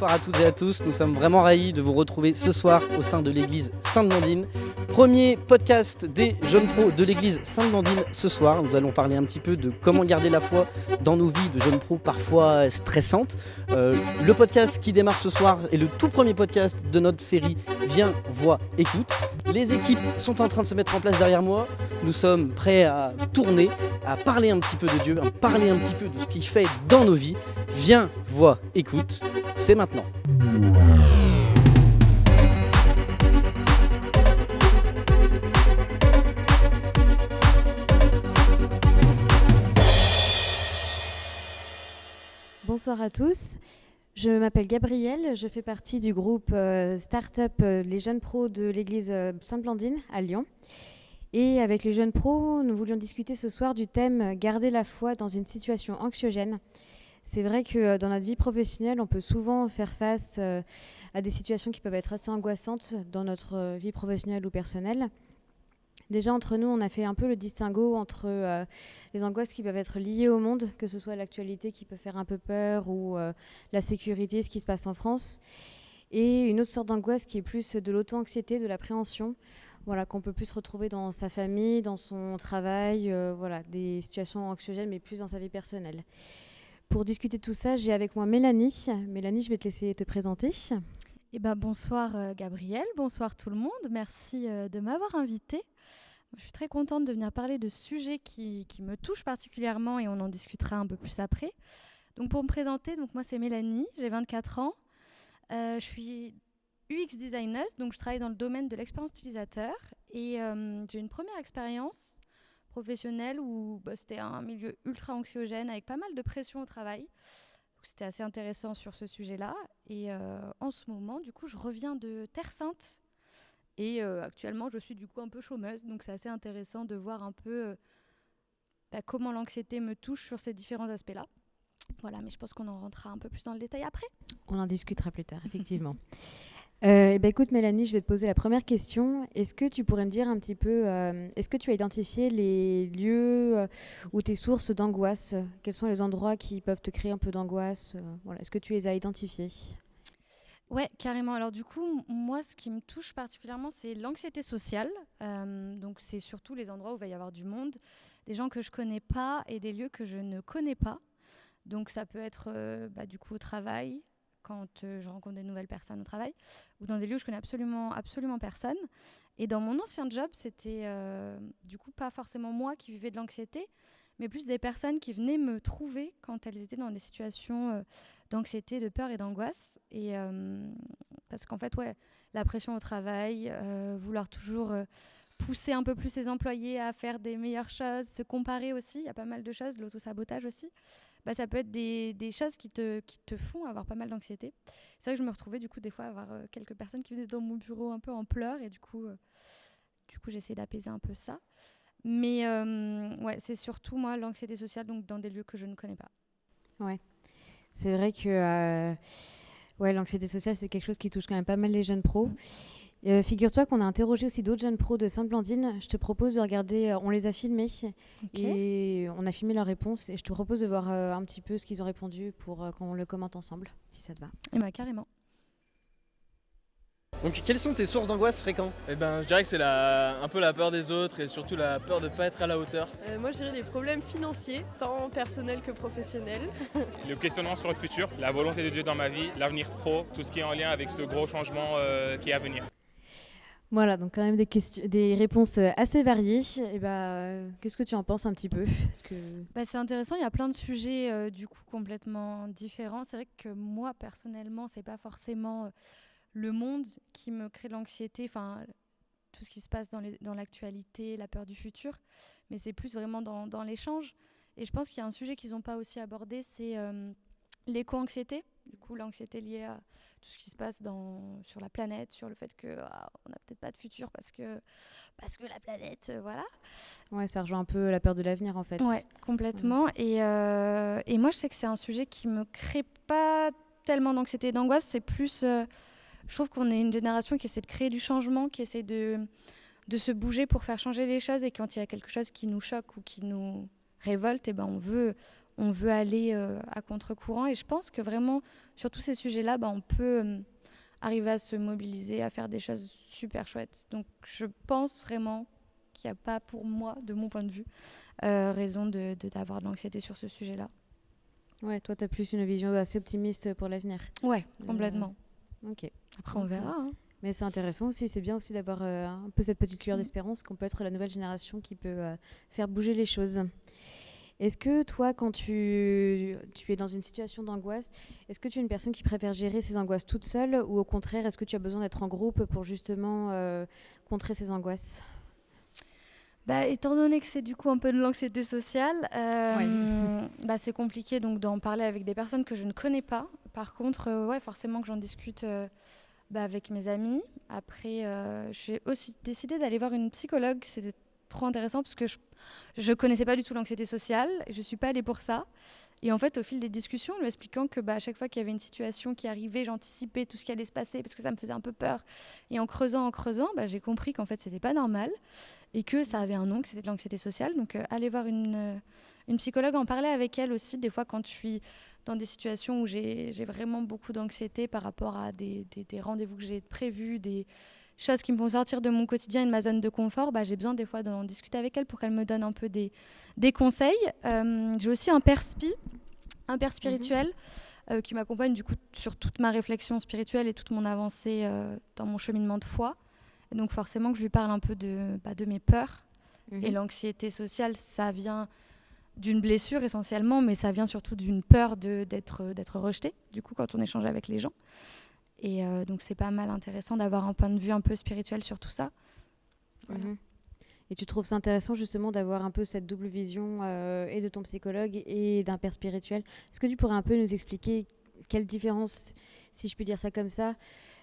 bonsoir à toutes et à tous. Nous sommes vraiment ravis de vous retrouver ce soir au sein de l'église Sainte-Blandine. Premier podcast des jeunes pros de l'église Sainte-Blandine ce soir. Nous allons parler un petit peu de comment garder la foi dans nos vies de jeunes pros parfois stressantes. Le podcast qui démarre ce soir est le tout premier podcast de notre série Viens, vois, écoute. Les équipes sont en train de se mettre en place derrière moi. Nous sommes prêts à tourner, à parler un petit peu de Dieu, à parler un petit peu de ce qu'il fait dans nos vies. Viens, vois, écoute, c'est maintenant. Bonsoir à tous, je m'appelle Gabrielle, je fais partie du groupe Startup Les Jeunes Pros de l'église Sainte-Blandine à Lyon. Et avec les jeunes pros, nous voulions discuter ce soir du thème « Garder la foi dans une situation anxiogène ». C'est vrai que dans notre vie professionnelle, on peut souvent faire face à des situations qui peuvent être assez angoissantes dans notre vie professionnelle ou personnelle. Déjà, entre nous, on a fait un peu le distinguo entre les angoisses qui peuvent être liées au monde, que ce soit l'actualité qui peut faire un peu peur ou la sécurité, ce qui se passe en France, et une autre sorte d'angoisse qui est plus de l'auto-anxiété, de l'appréhension, voilà, qu'on peut plus retrouver dans sa famille, dans son travail, voilà, des situations anxiogènes, mais plus dans sa vie personnelle. Pour discuter de tout ça, j'ai avec moi Mélanie. Mélanie, je vais te laisser te présenter. Eh ben, bonsoir Gabrielle, bonsoir tout le monde. Merci de m'avoir invitée. Je suis très contente de venir parler de sujets qui me touchent particulièrement et on en discutera un peu plus après. Donc pour me présenter, donc moi c'est Mélanie, j'ai 24 ans. Je suis UX designer, donc je travaille dans le domaine de l'expérience utilisateur et j'ai une première expérience professionnelle où c'était un milieu ultra anxiogène avec pas mal de pression au travail. Donc, c'était assez intéressant sur ce sujet-là. Et en ce moment, du coup, je reviens de Terre Sainte. Et actuellement, je suis du coup un peu chômeuse. Donc, c'est assez intéressant de voir un peu comment l'anxiété me touche sur ces différents aspects-là. Voilà, mais je pense qu'on en rentrera un peu plus dans le détail après. On en discutera plus tard, effectivement. Écoute Mélanie, je vais te poser la première question. Est-ce que tu pourrais me dire un petit peu, est-ce que tu as identifié les lieux ou tes sources d'angoisse ? Quels sont les endroits qui peuvent te créer un peu d'angoisse ? Voilà. Est-ce que tu les as identifiés ? Ouais, carrément. Alors du coup, moi, ce qui me touche particulièrement, c'est l'anxiété sociale. Donc c'est surtout les endroits où il va y avoir du monde, des gens que je connais pas et des lieux que je ne connais pas. Donc ça peut être du coup au travail, quand je rencontre des nouvelles personnes au travail, ou dans des lieux où je connais absolument personne. Et dans mon ancien job, c'était du coup pas forcément moi qui vivais de l'anxiété, mais plus des personnes qui venaient me trouver quand elles étaient dans des situations d'anxiété, de peur et d'angoisse. Et parce qu'en fait, la pression au travail, vouloir toujours pousser un peu plus ses employés à faire des meilleures choses, se comparer aussi, il y a pas mal de choses, l'autosabotage aussi. Ça peut être des choses qui te font avoir pas mal d'anxiété. C'est vrai que je me retrouvais du coup des fois à avoir quelques personnes qui venaient dans mon bureau un peu en pleurs et du coup j'essayais d'apaiser un peu ça. Mais c'est surtout moi l'anxiété sociale, donc dans des lieux que je ne connais pas. Ouais, c'est vrai que l'anxiété sociale c'est quelque chose qui touche quand même pas mal les jeunes pros. Figure-toi qu'on a interrogé aussi d'autres jeunes pros de Sainte-Blandine. Je te propose de regarder, on les a filmés et on a filmé leurs réponses et je te propose de voir un petit peu ce qu'ils ont répondu pour qu'on le commente ensemble, si ça te va. Et bah carrément. Donc quelles sont tes sources d'angoisse fréquentes ? Je dirais que c'est un peu la peur des autres et surtout la peur de ne pas être à la hauteur. Moi je dirais les problèmes financiers, tant personnels que professionnels. Le questionnement sur le futur, la volonté de Dieu dans ma vie, l'avenir pro, tout ce qui est en lien avec ce gros changement qui est à venir. Voilà, donc quand même des réponses assez variées. Et qu'est-ce que tu en penses un petit peu ? C'est intéressant, il y a plein de sujets du coup complètement différents. C'est vrai que moi personnellement, c'est pas forcément le monde qui me crée de l'anxiété, enfin tout ce qui se passe dans l'actualité, la peur du futur, mais c'est plus vraiment dans l'échange. Et je pense qu'il y a un sujet qu'ils n'ont pas aussi abordé, c'est l'éco-anxiété. Du coup, l'anxiété liée à tout ce qui se passe sur la planète, sur le fait qu'on n'a peut-être pas de futur parce que la planète, voilà. Ouais, ça rejoint un peu la peur de l'avenir en fait. Ouais, complètement. Et moi, je sais que c'est un sujet qui ne me crée pas tellement d'anxiété et d'angoisse. C'est plus, je trouve qu'on est une génération qui essaie de créer du changement, qui essaie de se bouger pour faire changer les choses. Et quand il y a quelque chose qui nous choque ou qui nous révolte, on on veut aller à contre-courant. Et je pense que vraiment, sur tous ces sujets-là, on peut arriver à se mobiliser, à faire des choses super chouettes. Donc, je pense vraiment qu'il n'y a pas, pour moi, de mon point de vue, raison d'avoir de l'anxiété sur ce sujet-là. Ouais, toi, tu as plus une vision assez optimiste pour l'avenir. Ouais, complètement. Ok. Après, on verra. Hein. Mais c'est intéressant aussi, c'est bien aussi d'avoir un peu cette petite lueur d'espérance qu'on peut être la nouvelle génération qui peut faire bouger les choses. Est-ce que toi, quand tu es dans une situation d'angoisse, est-ce que tu es une personne qui préfère gérer ses angoisses toute seule ou au contraire, est-ce que tu as besoin d'être en groupe pour justement contrer ces angoisses ? Étant donné que c'est du coup un peu de l'anxiété sociale, c'est compliqué donc d'en parler avec des personnes que je ne connais pas. Par contre, forcément que j'en discute avec mes amis. Après, j'ai aussi décidé d'aller voir une psychologue. C'était trop intéressant parce que je connaissais pas du tout l'anxiété sociale. Et je suis pas allée pour ça. Et en fait, au fil des discussions, lui expliquant que à chaque fois qu'il y avait une situation qui arrivait, j'anticipais tout ce qui allait se passer parce que ça me faisait un peu peur. Et en creusant, j'ai compris qu'en fait, c'était pas normal et que ça avait un nom, que c'était de l'anxiété sociale. Donc, aller voir une psychologue, en parler avec elle aussi, des fois quand je suis dans des situations où j'ai vraiment beaucoup d'anxiété par rapport à des rendez-vous que j'ai prévus, des choses qui me font sortir de mon quotidien et de ma zone de confort, j'ai besoin des fois d'en discuter avec elle pour qu'elle me donne un peu des conseils. J'ai aussi un père spirituel qui m'accompagne du coup sur toute ma réflexion spirituelle et toute mon avancée dans mon cheminement de foi. Et donc forcément que je lui parle un peu de mes peurs. Et l'anxiété sociale, ça vient d'une blessure essentiellement, mais ça vient surtout d'une peur d'être rejeté, du coup, quand on échange avec les gens. Et donc, c'est pas mal intéressant d'avoir un point de vue un peu spirituel sur tout ça. Voilà. Et tu trouves ça intéressant, justement, d'avoir un peu cette double vision et de ton psychologue et d'un père spirituel. Est-ce que tu pourrais un peu nous expliquer quelle différence, si je puis dire ça comme ça,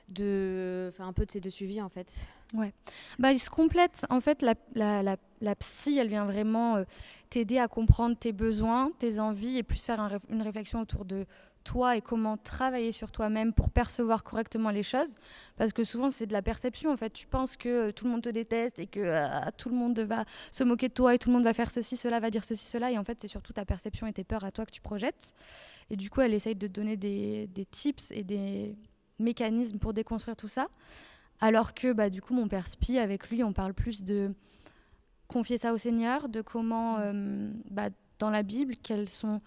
un peu de ces deux suivis, en fait? Ouais. Ils se complètent. En fait, la psy, elle vient vraiment t'aider à comprendre tes besoins, tes envies et plus faire une réflexion autour de toi et comment travailler sur toi-même pour percevoir correctement les choses. Parce que souvent, c'est de la perception. En fait, tu penses que tout le monde te déteste et que tout le monde va se moquer de toi et tout le monde va faire ceci, cela, va dire ceci, cela. Et en fait, c'est surtout ta perception et tes peurs à toi que tu projettes. Et du coup, elle essaye de te donner des tips et des mécanismes pour déconstruire tout ça. Alors que du coup, mon père Spi, avec lui, on parle plus de confier ça au Seigneur, de comment, dans la Bible, quelles sont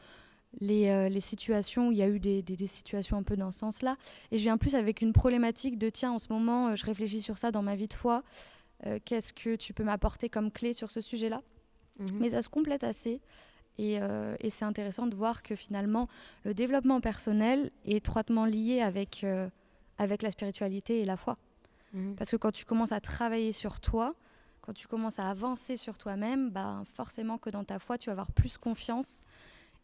les situations où il y a eu des situations un peu dans ce sens-là. Et je viens plus avec une problématique de, tiens, en ce moment, je réfléchis sur ça dans ma vie de foi. Qu'est-ce que tu peux m'apporter comme clé sur ce sujet-là ? Mais ça se complète assez. Et c'est intéressant de voir que finalement, le développement personnel est étroitement lié avec la spiritualité et la foi. Parce que quand tu commences à travailler sur toi, quand tu commences à avancer sur toi-même, forcément que dans ta foi, tu vas avoir plus confiance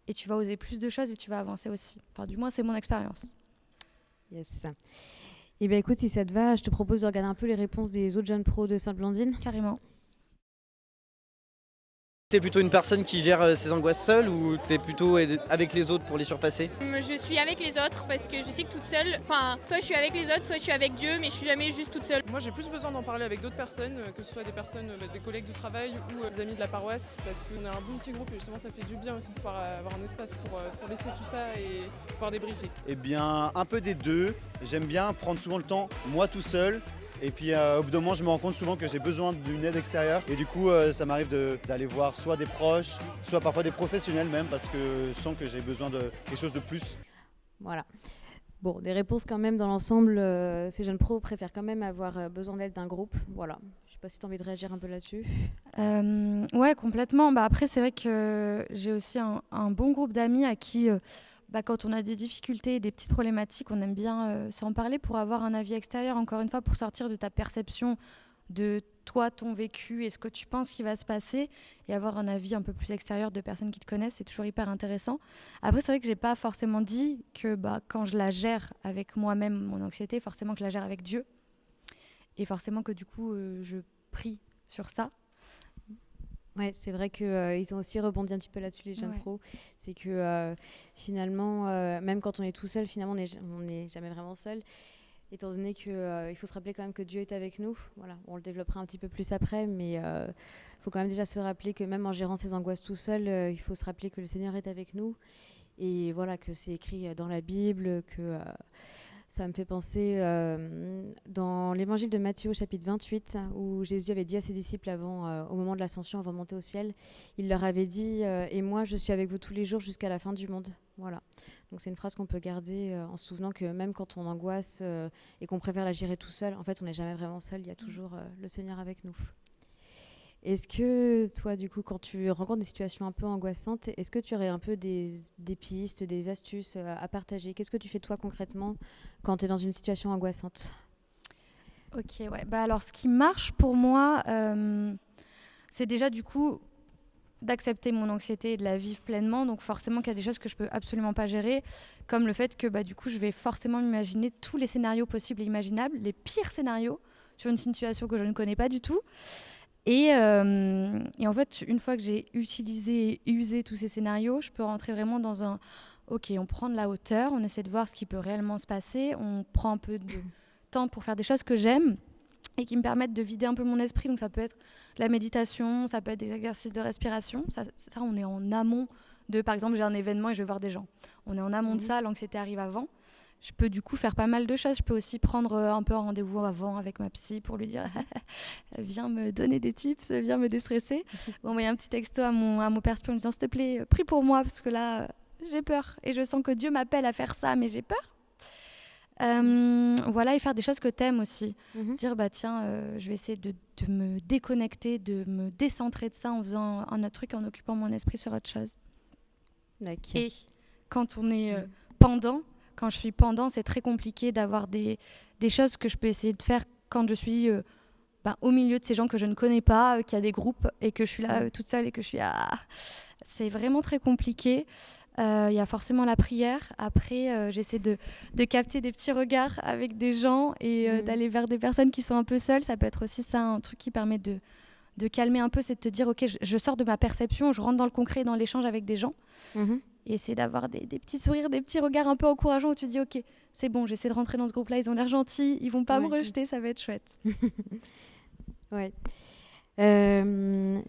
et tu vas oser plus de choses et tu vas avancer aussi. Enfin, du moins, c'est mon expérience. Yes. Eh bien, écoute, si ça te va, je te propose de regarder un peu les réponses des autres jeunes pros de Sainte-Blandine. Carrément. T'es plutôt une personne qui gère ses angoisses seule ou t'es plutôt avec les autres pour les surpasser ? Je suis avec les autres parce que je sais que toute seule, soit je suis avec les autres, soit je suis avec Dieu, mais je suis jamais juste toute seule. Moi j'ai plus besoin d'en parler avec d'autres personnes, que ce soit des personnes, des collègues du travail ou des amis de la paroisse, parce qu'on est un bon petit groupe et justement ça fait du bien aussi de pouvoir avoir un espace pour laisser tout ça et pouvoir débriefer. Eh bien, un peu des deux. J'aime bien prendre souvent le temps, moi tout seul. Et puis au bout d'un moment, je me rends compte souvent que j'ai besoin d'une aide extérieure. Et du coup, ça m'arrive d'aller voir soit des proches, soit parfois des professionnels même, parce que je sens que j'ai besoin de quelque chose de plus. Voilà. Bon, des réponses quand même dans l'ensemble. Ces jeunes pros préfèrent quand même avoir besoin d'aide d'un groupe. Voilà. Je ne sais pas si tu as envie de réagir un peu là-dessus. Ouais, complètement. Après, c'est vrai que j'ai aussi un bon groupe d'amis à qui... quand on a des difficultés et des petites problématiques, on aime bien s'en parler pour avoir un avis extérieur, encore une fois, pour sortir de ta perception de toi, ton vécu et ce que tu penses qu'il va se passer et avoir un avis un peu plus extérieur de personnes qui te connaissent, c'est toujours hyper intéressant. Après, c'est vrai que j'ai pas forcément dit que quand je la gère avec moi-même, mon anxiété, forcément que je la gère avec Dieu et forcément que du coup, je prie sur ça. Ouais, c'est vrai qu'ils ont aussi rebondi un petit peu là-dessus, les jeunes pros. C'est que finalement, même quand on est tout seul, finalement, on n'est jamais vraiment seul. étant donné qu'il faut se rappeler quand même que Dieu est avec nous. Voilà, on le développera un petit peu plus après, mais il faut quand même déjà se rappeler que même en gérant ses angoisses tout seul, il faut se rappeler que le Seigneur est avec nous. Et voilà, que c'est écrit dans la Bible, que ça me fait penser dans l'évangile de Matthieu au chapitre 28, où Jésus avait dit à ses disciples au moment de l'ascension, avant de monter au ciel, il leur avait dit « Et moi, je suis avec vous tous les jours jusqu'à la fin du monde ». Voilà. Donc c'est une phrase qu'on peut garder en se souvenant que même quand on angoisse et qu'on préfère la gérer tout seul, en fait, on n'est jamais vraiment seul, il y a toujours le Seigneur avec nous. Est-ce que toi, du coup, quand tu rencontres des situations un peu angoissantes, est-ce que tu aurais un peu des pistes, des astuces à partager ? Qu'est-ce que tu fais toi concrètement quand tu es dans une situation angoissante ? Ok, ouais. Bah alors, ce qui marche pour moi, c'est déjà du coup d'accepter mon anxiété et de la vivre pleinement. Donc forcément qu'il y a des choses que je peux absolument pas gérer, comme le fait que du coup, je vais forcément m'imaginer tous les scénarios possibles et imaginables, les pires scénarios sur une situation que je ne connais pas du tout. Et en fait, une fois que j'ai utilisé et usé tous ces scénarios, je peux rentrer vraiment dans un « Ok, on prend de la hauteur, on essaie de voir ce qui peut réellement se passer, on prend un peu de temps pour faire des choses que j'aime et qui me permettent de vider un peu mon esprit. » Donc ça peut être la méditation, ça peut être des exercices de respiration. Ça on est en amont de, par exemple, j'ai un événement et je vais voir des gens. On est en amont de ça, l'anxiété arrive avant. Je peux du coup faire pas mal de choses. Je peux aussi prendre un peu un rendez-vous avant avec ma psy pour lui dire « Viens me donner des tips, viens me déstresser. » Ou envoyer un petit texto à mon père en me disant « S'il te plaît, prie pour moi parce que là, j'ai peur. Et je sens que Dieu m'appelle à faire ça, mais j'ai peur. » Voilà, et faire des choses que t'aimes aussi. Dire tiens, je vais essayer de me déconnecter, de me décentrer de ça en faisant un autre truc, en occupant mon esprit sur autre chose. D'accord. Et quand on est quand je suis pendant, c'est très compliqué d'avoir des choses que je peux essayer de faire quand je suis au milieu de ces gens que je ne connais pas, qu'il y a des groupes et que je suis là toute seule et que je suis c'est vraiment très compliqué. Il y a forcément la prière. Après, j'essaie de capter des petits regards avec des gens et d'aller vers des personnes qui sont un peu seules. Ça peut être aussi ça, un truc qui permet de calmer un peu, c'est de te dire, ok, je sors de ma perception, je rentre dans le concret, dans l'échange avec des gens. Et essayer d'avoir des petits sourires, des petits regards un peu encourageants où tu te dis, ok, c'est bon, j'essaie de rentrer dans ce groupe-là, ils ont l'air gentils, ils vont pas me rejeter, ça va être chouette. Ouais.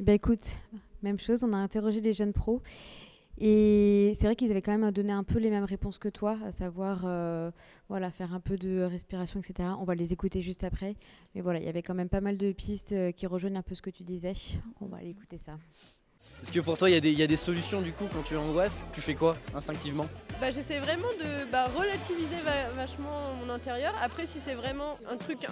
Écoute, même chose, on a interrogé des jeunes pros. Et c'est vrai qu'ils avaient quand même donné un peu les mêmes réponses que toi, à savoir faire un peu de respiration, etc. On va les écouter juste après. Mais voilà, il y avait quand même pas mal de pistes qui rejoignent un peu ce que tu disais. On va aller écouter ça. Est-ce que pour toi, il y a des solutions du coup quand tu angoisses ? Tu fais quoi instinctivement ? J'essaie vraiment de relativiser vachement mon intérieur. Après, si c'est vraiment un truc,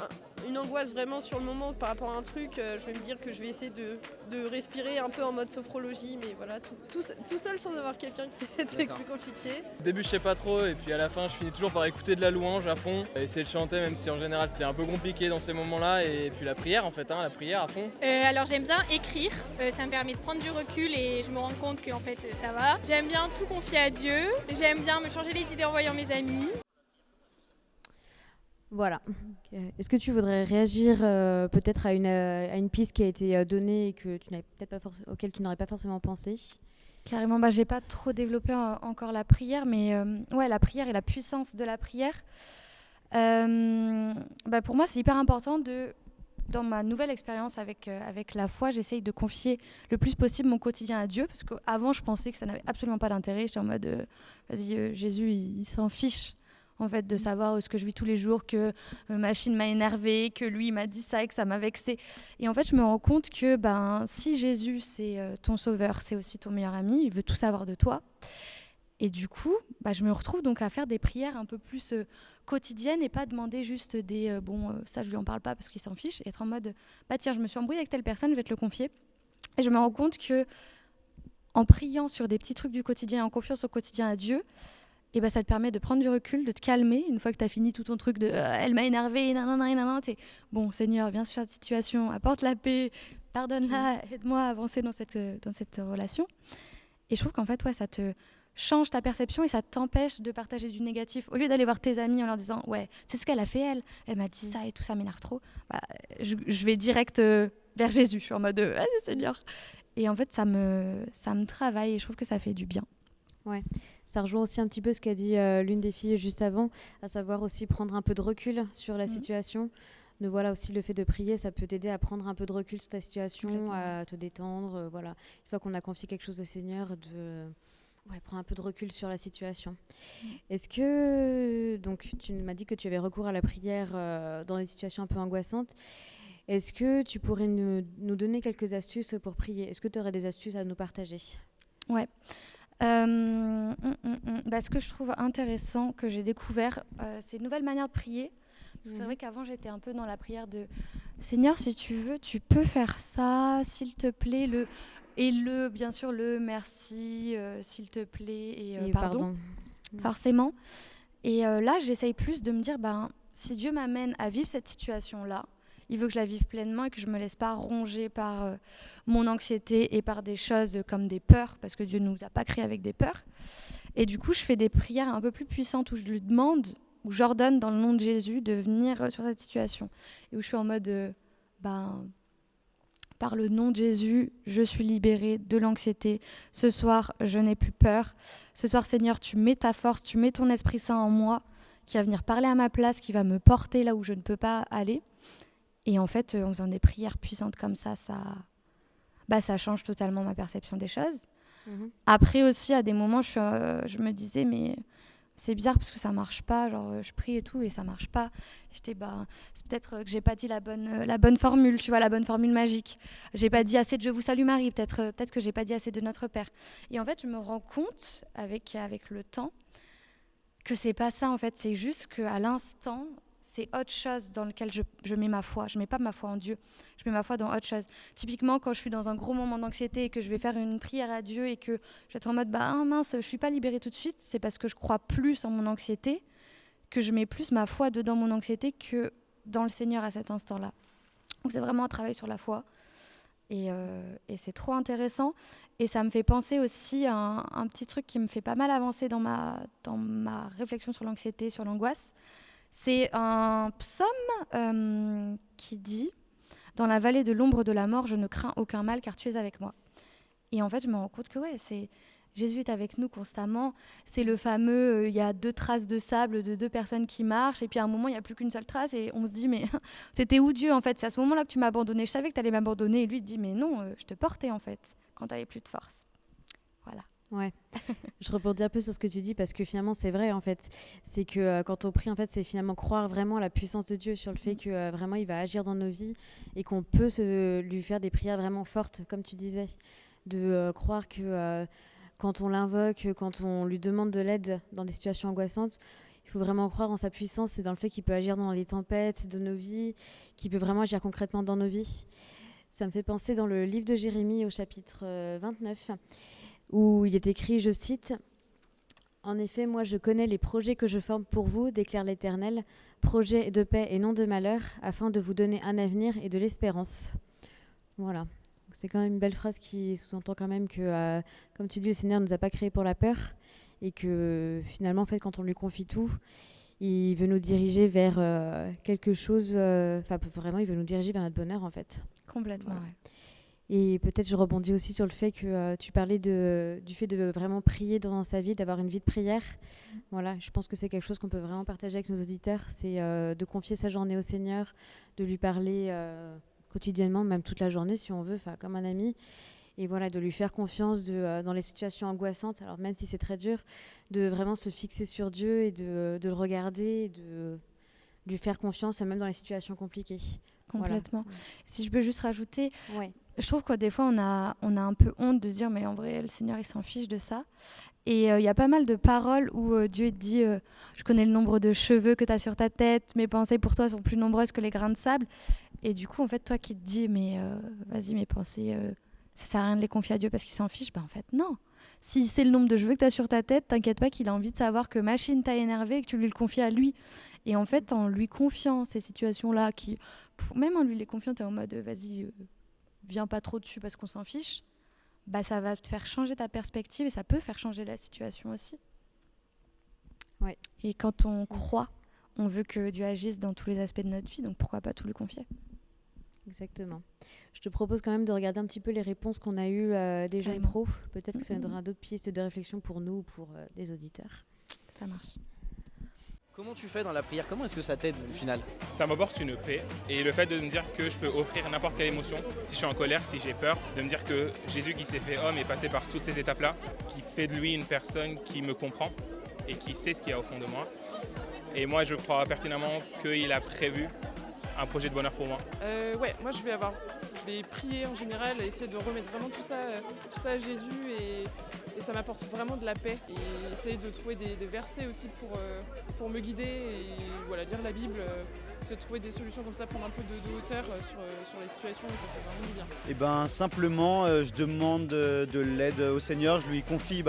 une angoisse vraiment sur le moment par rapport à un truc, je vais me dire que je vais essayer de respirer un peu en mode sophrologie, mais voilà, tout seul sans avoir quelqu'un qui était plus compliqué. Au début, je sais pas trop, et puis à la fin, je finis toujours par écouter de la louange à fond, essayer de chanter, même si en général c'est un peu compliqué dans ces moments-là, et puis la prière en fait, la prière à fond. Alors j'aime bien écrire, ça me permet de prendre du recul et je me rends compte qu'en fait ça va. J'aime bien tout confier à Dieu, j'aime bien me changer les idées en voyant mes amis. Voilà. Est-ce que tu voudrais réagir peut-être à une piste qui a été donnée et que tu n'avais peut-être pas auquel tu n'aurais pas forcément pensé ? Carrément, j'ai pas trop développé encore la prière, mais la prière et la puissance de la prière. Pour moi, c'est hyper important dans ma nouvelle expérience avec la foi, j'essaye de confier le plus possible mon quotidien à Dieu, parce qu'avant, je pensais que ça n'avait absolument pas d'intérêt. J'étais en mode, Jésus, il s'en fiche, en fait, de savoir ce que je vis tous les jours, que ma machine m'a énervée, que lui m'a dit ça et que ça m'a vexée. Et en fait, je me rends compte que si Jésus, c'est ton sauveur, c'est aussi ton meilleur ami, il veut tout savoir de toi. Et du coup, je me retrouve donc à faire des prières un peu plus quotidiennes et pas demander juste des ça je lui en parle pas parce qu'il s'en fiche, et être en mode tiens, je me suis embrouillée avec telle personne, je vais te le confier. Et je me rends compte que en priant sur des petits trucs du quotidien, en confiance au quotidien à Dieu, ça te permet de prendre du recul, de te calmer. Une fois que tu as fini tout ton truc de elle m'a énervé, t'es bon, Seigneur, viens sur cette situation, apporte la paix, pardonne-la, aide-moi à avancer dans cette relation. Et je trouve qu'en fait, ça te change ta perception et ça t'empêche de partager du négatif. Au lieu d'aller voir tes amis en leur disant c'est ce qu'elle a fait, elle m'a dit ça et tout, ça m'énerve trop, je vais direct vers Jésus. Je suis en mode Seigneur. Et en fait, ça me travaille et je trouve que ça fait du bien. Ça rejoint aussi un petit peu ce qu'a dit l'une des filles juste avant, à savoir aussi prendre un peu de recul sur la situation. De, voilà, aussi le fait de prier, ça peut t'aider à prendre un peu de recul sur ta situation, à te détendre. Voilà. Une fois qu'on a confié quelque chose au Seigneur, de prendre un peu de recul sur la situation. Est-ce que, donc tu m'as dit que tu avais recours à la prière dans des situations un peu angoissantes. Est-ce que tu pourrais nous donner quelques astuces pour prier ? Est-ce que tu aurais des astuces à nous partager ? Ouais. Ce que je trouve intéressant, que j'ai découvert, c'est une nouvelle manière de prier. Parce que c'est vrai qu'avant, j'étais un peu dans la prière de « Seigneur, si tu veux, tu peux faire ça, s'il te plaît. » bien sûr, le merci, s'il te plaît, et pardon. Forcément. Et là, j'essaye plus de me dire, si Dieu m'amène à vivre cette situation-là, il veut que je la vive pleinement et que je ne me laisse pas ronger par mon anxiété et par des choses comme des peurs, parce que Dieu ne nous a pas créés avec des peurs. Et du coup, je fais des prières un peu plus puissantes où je lui demande, où j'ordonne dans le nom de Jésus de venir sur cette situation. Et où je suis en mode, par le nom de Jésus, je suis libérée de l'anxiété. Ce soir, je n'ai plus peur. Ce soir, Seigneur, tu mets ta force, tu mets ton Esprit Saint en moi, qui va venir parler à ma place, qui va me porter là où je ne peux pas aller. Et en fait, en faisant des prières puissantes comme ça change totalement ma perception des choses. Après aussi, à des moments, je me disais, mais c'est bizarre parce que ça marche pas. Genre, je prie et tout et ça marche pas. J'étais, c'est peut-être que j'ai pas dit la bonne formule, tu vois, la bonne formule magique. J'ai pas dit assez de Je vous salue Marie. Peut-être que j'ai pas dit assez de Notre Père. Et en fait, je me rends compte avec le temps que c'est pas ça. En fait, c'est juste qu'à l'instant, c'est autre chose dans lequel je mets ma foi. Je mets pas ma foi en Dieu, je mets ma foi dans autre chose. Typiquement, quand je suis dans un gros moment d'anxiété et que je vais faire une prière à Dieu et que je vais être en mode mince, je suis pas libérée tout de suite, c'est parce que je crois plus en mon anxiété, que je mets plus ma foi dedans mon anxiété que dans le Seigneur à cet instant-là. Donc c'est vraiment un travail sur la foi. Et c'est trop intéressant. Et ça me fait penser aussi à un petit truc qui me fait pas mal avancer dans ma réflexion sur l'anxiété, sur l'angoisse. C'est un psaume qui dit « Dans la vallée de l'ombre de la mort, je ne crains aucun mal car tu es avec moi. » Et en fait, je me rends compte que Jésus est avec nous constamment. C'est le fameux, il y a 2 traces de sable de 2 personnes qui marchent et puis à un moment, il n'y a plus qu'une seule trace et on se dit « Mais c'était où Dieu en fait ? C'est à ce moment-là que tu m'as abandonné. Je savais que tu allais m'abandonner. » Et lui, il dit « Mais non, je te portais en fait quand tu n'avais plus de force. » Voilà. Ouais, je rebondis un peu sur ce que tu dis parce que finalement c'est vrai en fait, c'est que quand on prie en fait c'est finalement croire vraiment à la puissance de Dieu sur le fait que vraiment il va agir dans nos vies et qu'on peut lui faire des prières vraiment fortes comme tu disais, de croire que quand on l'invoque, quand on lui demande de l'aide dans des situations angoissantes, il faut vraiment croire en sa puissance et dans le fait qu'il peut agir dans les tempêtes de nos vies, qu'il peut vraiment agir concrètement dans nos vies. Ça me fait penser dans le livre de Jérémie au chapitre 29 où il est écrit, je cite, « En effet, moi je connais les projets que je forme pour vous, déclare l'Éternel, projets de paix et non de malheur, afin de vous donner un avenir et de l'espérance. » Voilà. Donc, c'est quand même une belle phrase qui sous-entend quand même que, comme tu dis, le Seigneur ne nous a pas créés pour la peur et que finalement, en fait, quand on lui confie tout, il veut nous diriger vers quelque chose, vraiment, il veut nous diriger vers notre bonheur, en fait. Complètement, voilà. ouais. Et peut-être je rebondis aussi sur le fait que tu parlais du fait de vraiment prier dans sa vie, d'avoir une vie de prière. Voilà, je pense que c'est quelque chose qu'on peut vraiment partager avec nos auditeurs, c'est de confier sa journée au Seigneur, de lui parler quotidiennement, même toute la journée si on veut, comme un ami. Et voilà, de lui faire confiance dans les situations angoissantes, alors même si c'est très dur, de vraiment se fixer sur Dieu et de le regarder, et de lui faire confiance même dans les situations compliquées. Complètement. Voilà. Si je peux juste rajouter, ouais. Je trouve que des fois on a un peu honte de se dire mais en vrai le Seigneur il s'en fiche de ça. Et il y a pas mal de paroles où Dieu te dit je connais le nombre de cheveux que tu as sur ta tête, mes pensées pour toi sont plus nombreuses que les grains de sable. Et du coup en fait toi qui te dis mais vas-y mes pensées ça sert à rien de les confier à Dieu parce qu'il s'en fiche, en fait non. Si c'est le nombre de cheveux que tu as sur ta tête, t'inquiète pas qu'il a envie de savoir que machine t'a énervé et que tu lui le confies à lui. Et en fait en lui confiant ces situations-là même en lui les confiant t'es en mode vas-y viens pas trop dessus parce qu'on s'en fiche, ça va te faire changer ta perspective et ça peut faire changer la situation aussi. Ouais. Et quand on croit, on veut que Dieu agisse dans tous les aspects de notre vie, donc pourquoi pas tout lui confier ? Exactement. Je te propose quand même de regarder un petit peu les réponses qu'on a eues des jeunes Carrément. pros. Peut-être que ça nous donnera d'autres pistes de réflexion pour nous ou pour les auditeurs. Ça marche. Comment tu fais dans la prière? Comment est-ce que ça t'aide au final? Ça m'apporte une paix et le fait de me dire que je peux offrir n'importe quelle émotion, si je suis en colère, si j'ai peur, de me dire que Jésus qui s'est fait homme est passé par toutes ces étapes-là, qui fait de lui une personne qui me comprend et qui sait ce qu'il y a au fond de moi. Et moi je crois pertinemment qu'il a prévu un projet de bonheur pour moi. Ouais, moi je vais prier en général et essayer de remettre vraiment tout ça à Jésus et ça m'apporte vraiment de la paix. Et essayer de trouver des versets aussi pour me guider et voilà, lire la Bible, de trouver des solutions comme ça, prendre un peu de hauteur sur les situations et ça fait vraiment du bien. Et ben simplement, je demande de l'aide au Seigneur, je lui confie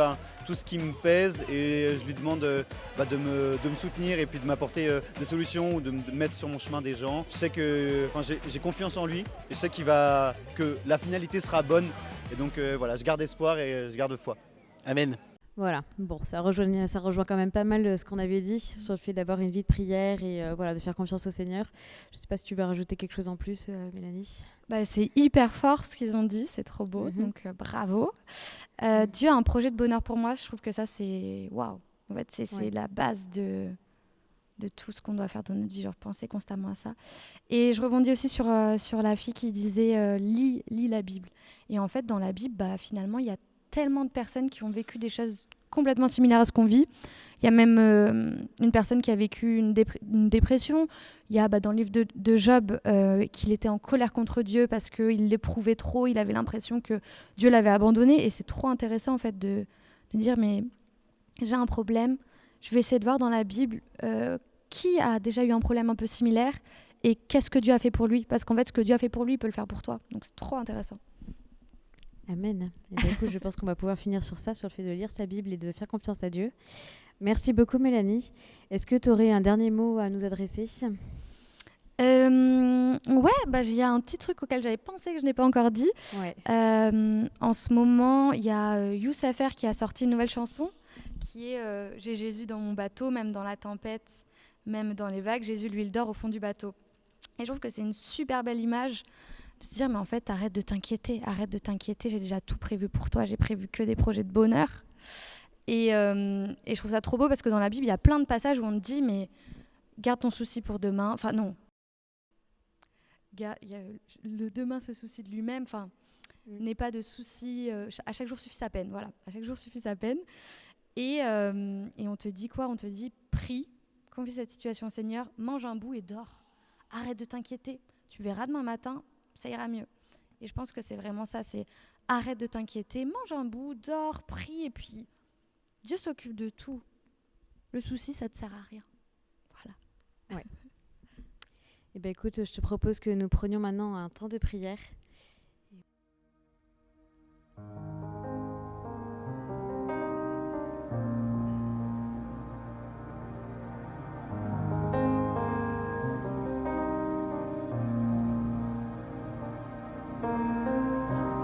tout ce qui me pèse et je lui demande de me soutenir et puis de m'apporter des solutions ou de me mettre sur mon chemin des gens. Je sais que j'ai confiance en lui et je sais que la finalité sera bonne et donc voilà, je garde espoir et je garde foi. Amen. Voilà, bon, ça rejoint quand même pas mal ce qu'on avait dit sur le fait d'avoir une vie de prière et voilà, de faire confiance au Seigneur. Je ne sais pas si tu veux rajouter quelque chose en plus, Mélanie. C'est hyper fort ce qu'ils ont dit, c'est trop beau, donc bravo. Dieu a un projet de bonheur pour moi, je trouve que ça c'est waouh. En fait, c'est la base de tout ce qu'on doit faire dans notre vie, genre penser constamment à ça. Et je rebondis aussi sur la fille qui disait lis la Bible. Et en fait, dans la Bible, finalement, il y a tellement de personnes qui ont vécu des choses complètement similaires à ce qu'on vit. Il y a même une personne qui a vécu une dépression. Il y a dans le livre de Job qu'il était en colère contre Dieu parce qu'il l'éprouvait trop, il avait l'impression que Dieu l'avait abandonné. Et c'est trop intéressant en fait de dire mais j'ai un problème, je vais essayer de voir dans la Bible qui a déjà eu un problème un peu similaire et qu'est-ce que Dieu a fait pour lui. Parce qu'en fait, ce que Dieu a fait pour lui, il peut le faire pour toi. Donc c'est trop intéressant. Amen. Et écoute, je pense qu'on va pouvoir finir sur ça, sur le fait de lire sa Bible et de faire confiance à Dieu. Merci beaucoup, Mélanie. Est-ce que tu aurais un dernier mot à nous adresser ? Il y a un petit truc auquel j'avais pensé que je n'ai pas encore dit. Ouais. En ce moment, il y a Youssafer qui a sorti une nouvelle chanson qui est J'ai Jésus dans mon bateau, même dans la tempête, même dans les vagues, Jésus lui il dort au fond du bateau. Et je trouve que c'est une super belle image de se dire mais en fait arrête de t'inquiéter, j'ai déjà tout prévu pour toi, j'ai prévu que des projets de bonheur. Et je trouve ça trop beau parce que dans la Bible il y a plein de passages où on te dit mais garde ton souci pour demain, enfin non, le demain se soucie de lui-même, enfin n'aie pas de soucis, à chaque jour suffit sa peine, voilà, à chaque jour suffit sa peine. Et on te dit quoi ? On te dit prie, confie cette situation au Seigneur, mange un bout et dors, arrête de t'inquiéter, tu verras demain matin, ça ira mieux. Et je pense que c'est vraiment ça, c'est arrête de t'inquiéter, mange un bout, dors, prie, et puis Dieu s'occupe de tout. Le souci, ça ne te sert à rien. Voilà. Ouais. Eh bien écoute, je te propose que nous prenions maintenant un temps de prière.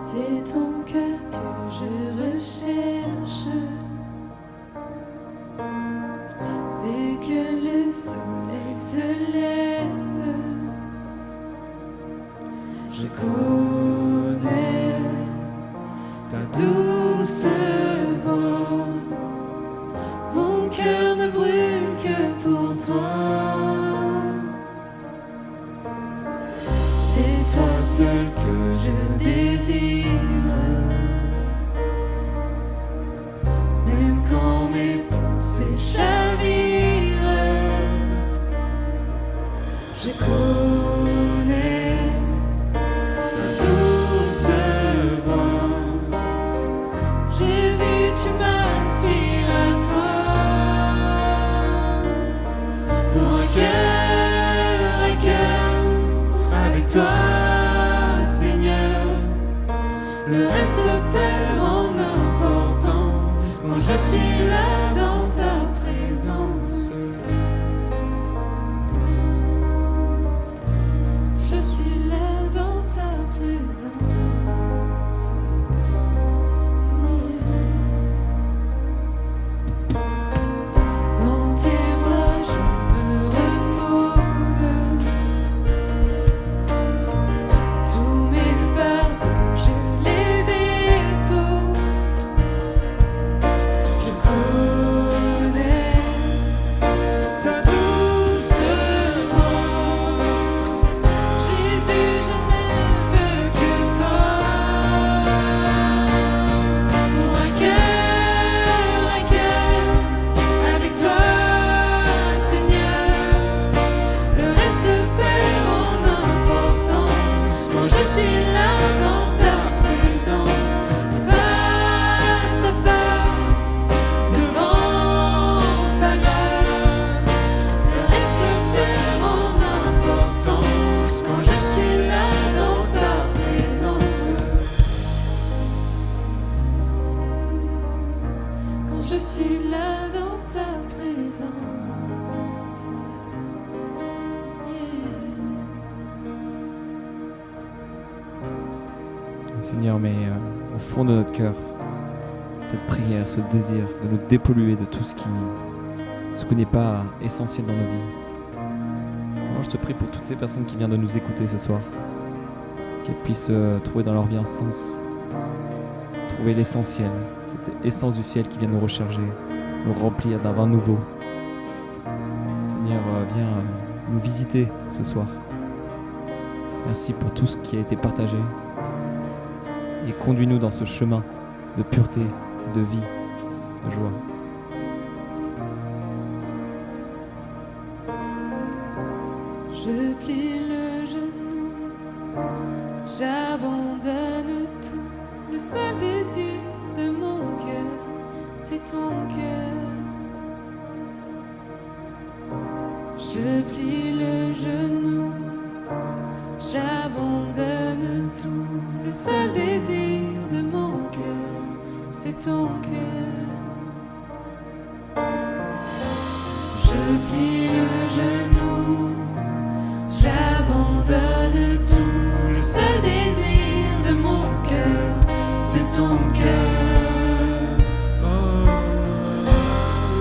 C'est ton cœur que je recherche. Dès que le soleil se lève, je connais ta douce voix. Mon cœur ne brûle que pour toi. C'est toi seul que je désire. Même quand mes pensées chavirent, je connais ta douce voix. Jésus, tu m'attires à toi. Pour un cœur à cœur avec toi, Seigneur, le reste perd en importance quand je suis là dans ta présence. Je suis là dans ta présence. Dans tes bras je me repose. Tous mes Seigneur, mais au fond de notre cœur, cette prière, ce désir de nous dépolluer de tout ce qui n'est pas essentiel dans nos vies. Alors, je te prie pour toutes ces personnes qui viennent de nous écouter ce soir, qu'elles puissent trouver dans leur vie un sens, trouver l'essentiel, cette essence du ciel qui vient nous recharger, nous remplir d'un vin nouveau. Seigneur, viens nous visiter ce soir. Merci pour tout ce qui a été partagé et conduis-nous dans ce chemin de pureté, de vie, de joie. Je plie le genou, j'abandonne tout. Le seul désir de mon cœur, c'est ton cœur. Je plie le genou, j'abandonne tout. Le seul désir de mon cœur, c'est ton cœur. Je plie le genou, j'abandonne tout. Le seul désir de mon cœur, c'est ton cœur.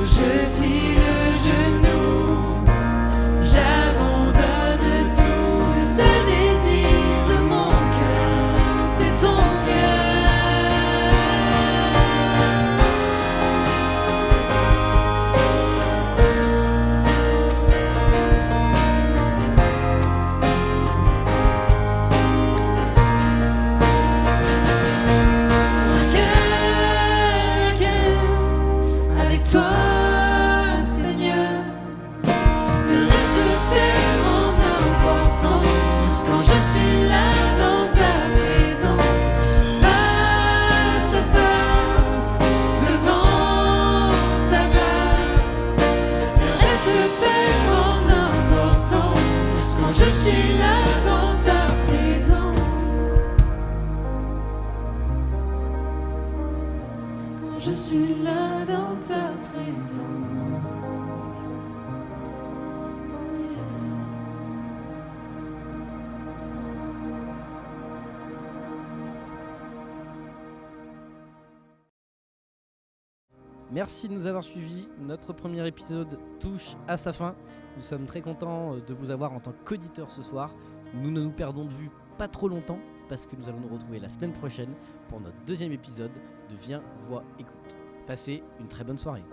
Je plie le genou, j'abandonne tout. Le seul désir de mon cœur, c'est ton cœur. Avec toi, Seigneur, le reste perd en importance quand je suis là dans ta présence, face à face, devant ta grâce. Le reste perd en importance quand je suis là dans ta présence, quand je suis là dans ta présence. Merci de nous avoir suivis. Notre premier épisode touche à sa fin. Nous sommes très contents de vous avoir en tant qu'auditeurs ce soir. Nous ne nous perdons de vue pas trop longtemps parce que nous allons nous retrouver la semaine prochaine pour notre deuxième épisode de Viens, Vois, Écoute. Passez une très bonne soirée.